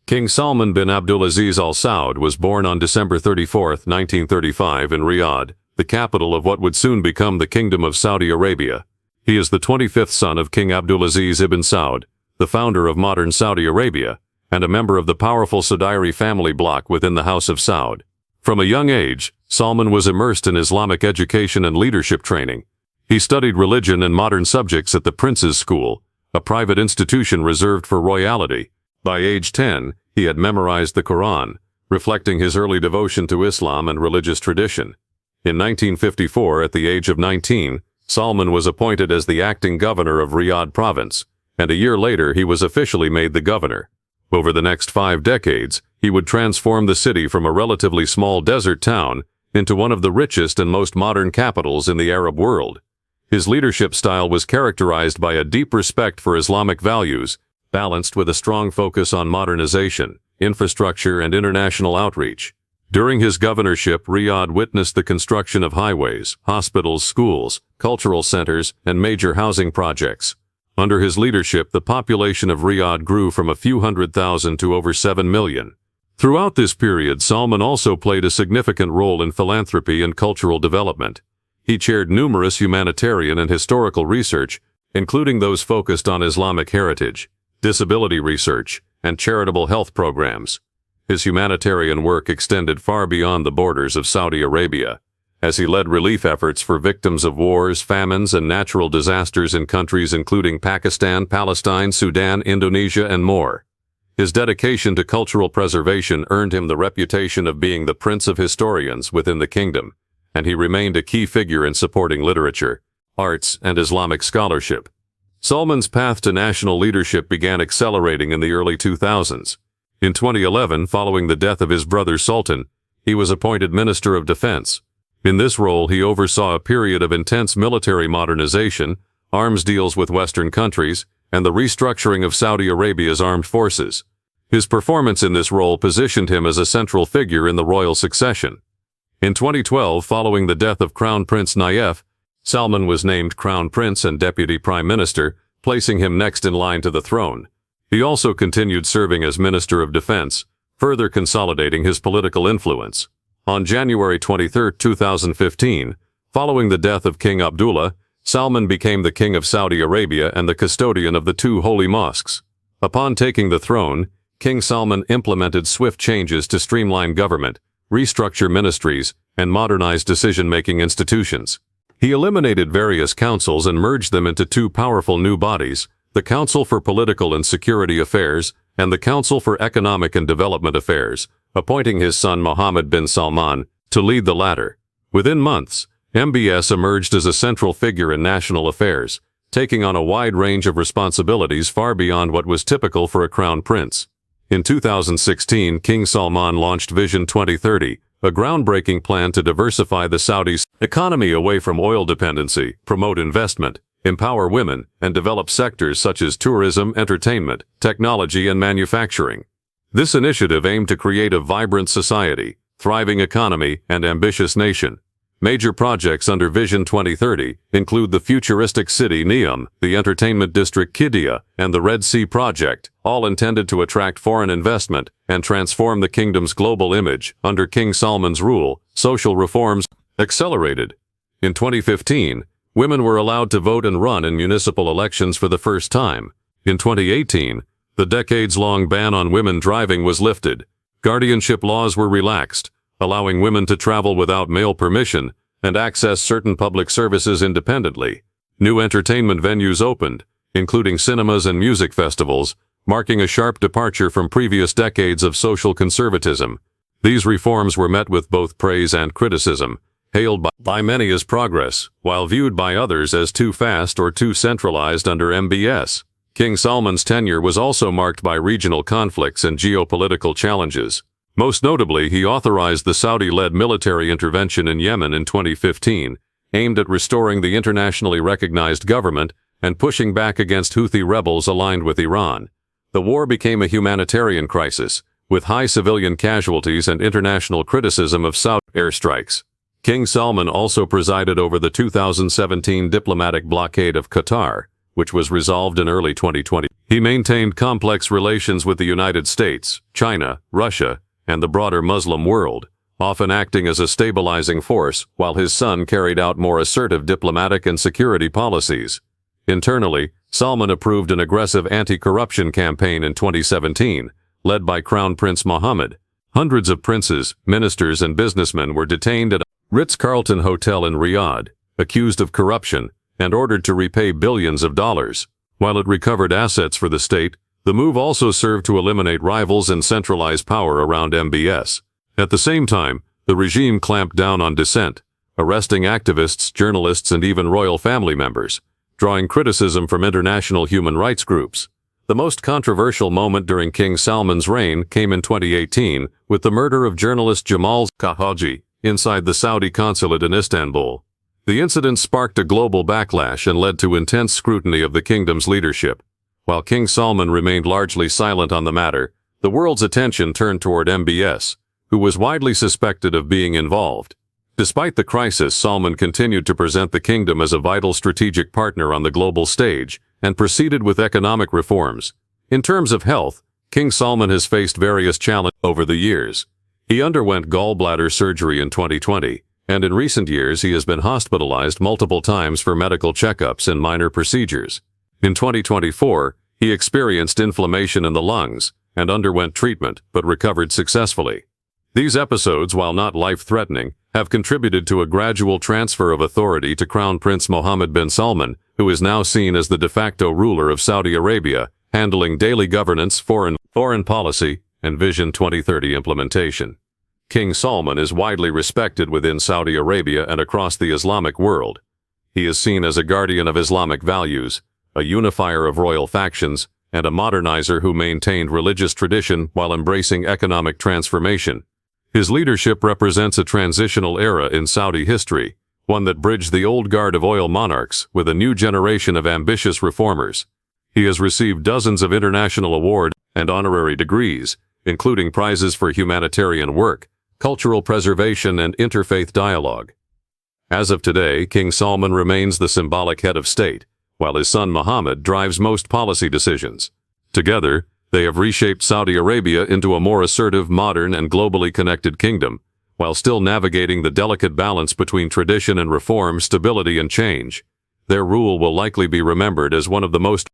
King Salman bin Abdulaziz Al Saud was born on December 34, 1935 in Riyadh, the capital of what would soon become the Kingdom of Saudi Arabia. He is the 25th son of King Abdulaziz ibn Saud, the founder of modern Saudi Arabia, and a member of the powerful Sudairi family bloc within the House of Saud. From a young age, Salman was immersed in Islamic education and leadership training. He studied religion and modern subjects at the Prince's School, a private institution reserved for royalty. By age 10, he had memorized the Quran, reflecting his early devotion to Islam and religious tradition. In 1954, at the age of 19, Salman was appointed as the acting governor of Riyadh province, and a year later he was officially made the governor. Over the next 5 decades, he would transform the city from a relatively small desert town into one of the richest and most modern capitals in the Arab world. His leadership style was characterized by a deep respect for Islamic values, balanced with a strong focus on modernization, infrastructure, and international outreach. During his governorship, Riyadh witnessed the construction of highways, hospitals, schools, cultural centers, and major housing projects. Under his leadership, the population of Riyadh grew from a few 100,000 to over 7 million. Throughout this period, Salman also played a significant role in philanthropy and cultural development. He chaired numerous humanitarian and historical research, including those focused on Islamic heritage, disability research, and charitable health programs. His humanitarian work extended far beyond the borders of Saudi Arabia, as he led relief efforts for victims of wars, famines, and natural disasters in countries including Pakistan, Palestine, Sudan, Indonesia, and more. His dedication to cultural preservation earned him the reputation of being the Prince of Historians within the kingdom, and he remained a key figure in supporting literature, arts, and Islamic scholarship. Salman's path to national leadership began accelerating in the early 2000s. In 2011, following the death of his brother Sultan, he was appointed Minister of Defense. In this role, he oversaw a period of intense military modernization, arms deals with Western countries, and the restructuring of Saudi Arabia's armed forces. His performance in this role positioned him as a central figure in the royal succession. In 2012, following the death of Crown Prince Nayef, Salman was named Crown Prince and Deputy Prime Minister, placing him next in line to the throne. He also continued serving as Minister of Defense, further consolidating his political influence. On January 23, 2015, following the death of King Abdullah, Salman became the King of Saudi Arabia and the custodian of the Two Holy Mosques. Upon taking the throne, King Salman implemented swift changes to streamline government, restructure ministries, and modernize decision-making institutions. He eliminated various councils and merged them into 2 powerful new bodies, the Council for Political and Security Affairs and the Council for Economic and Development Affairs, appointing his son Mohammed bin Salman to lead the latter. Within months, MBS emerged as a central figure in national affairs, taking on a wide range of responsibilities far beyond what was typical for a crown prince. In 2016, King Salman launched Vision 2030, a groundbreaking plan to diversify the Saudi economy away from oil dependency, promote investment, empower women, and develop sectors such as tourism, entertainment, technology, and manufacturing. This initiative aimed to create a vibrant society, thriving economy, and ambitious nation. Major projects under Vision 2030 include the futuristic city Neom, the entertainment district Qiddiya, and the Red Sea Project, all intended to attract foreign investment and transform the kingdom's global image. Under King Salman's rule, social reforms accelerated. In 2015, women were allowed to vote and run in municipal elections for the first time. In 2018, the decades-long ban on women driving was lifted. Guardianship laws were relaxed, allowing women to travel without male permission and access certain public services independently. New entertainment venues opened, including cinemas and music festivals, marking a sharp departure from previous decades of social conservatism. These reforms were met with both praise and criticism, hailed by many as progress, while viewed by others as too fast or too centralized under MBS. King Salman's tenure was also marked by regional conflicts and geopolitical challenges. Most notably, he authorized the Saudi-led military intervention in Yemen in 2015, aimed at restoring the internationally recognized government and pushing back against Houthi rebels aligned with Iran. The war became a humanitarian crisis, with high civilian casualties and international criticism of Saudi airstrikes. King Salman also presided over the 2017 diplomatic blockade of Qatar, which was resolved in early 2020. He maintained complex relations with the United States, China, Russia, and the broader Muslim world, often acting as a stabilizing force while his son carried out more assertive diplomatic and security policies. Internally, Salman approved an aggressive anti-corruption campaign in 2017, led by Crown Prince Mohammed. Hundreds of princes, ministers, and businessmen were detained at a Ritz-Carlton hotel in Riyadh, accused of corruption, and ordered to repay billions of dollars. While it recovered assets for the state, the move also served to eliminate rivals and centralize power around MBS. At the same time, the regime clamped down on dissent, arresting activists, journalists, and even royal family members, drawing criticism from international human rights groups. The most controversial moment during King Salman's reign came in 2018 with the murder of journalist Jamal Khashoggi inside the Saudi consulate in Istanbul. The incident sparked a global backlash and led to intense scrutiny of the kingdom's leadership. While King Salman remained largely silent on the matter, the world's attention turned toward MBS, who was widely suspected of being involved. Despite the crisis, Salman continued to present the kingdom as a vital strategic partner on the global stage and proceeded with economic reforms. In terms of health, King Salman has faced various challenges over the years. He underwent gallbladder surgery in 2020, and in recent years he has been hospitalized multiple times for medical checkups and minor procedures. In 2024, he experienced inflammation in the lungs and underwent treatment but recovered successfully. These episodes, while not life-threatening, have contributed to a gradual transfer of authority to Crown Prince Mohammed bin Salman, who is now seen as the de facto ruler of Saudi Arabia, handling daily governance, foreign policy, and Vision 2030 implementation. King Salman is widely respected within Saudi Arabia and across the Islamic world. He is seen as a guardian of Islamic values, a unifier of royal factions, and a modernizer who maintained religious tradition while embracing economic transformation. His leadership represents a transitional era in Saudi history, one that bridged the old guard of oil monarchs with a new generation of ambitious reformers. He has received dozens of international awards and honorary degrees, including prizes for humanitarian work, cultural preservation, and interfaith dialogue. As of today, King Salman remains the symbolic head of state, while his son Mohammed drives most policy decisions. Together, they have reshaped Saudi Arabia into a more assertive, modern, and globally connected kingdom, while still navigating the delicate balance between tradition and reform, stability and change. Their rule will likely be remembered as one of the most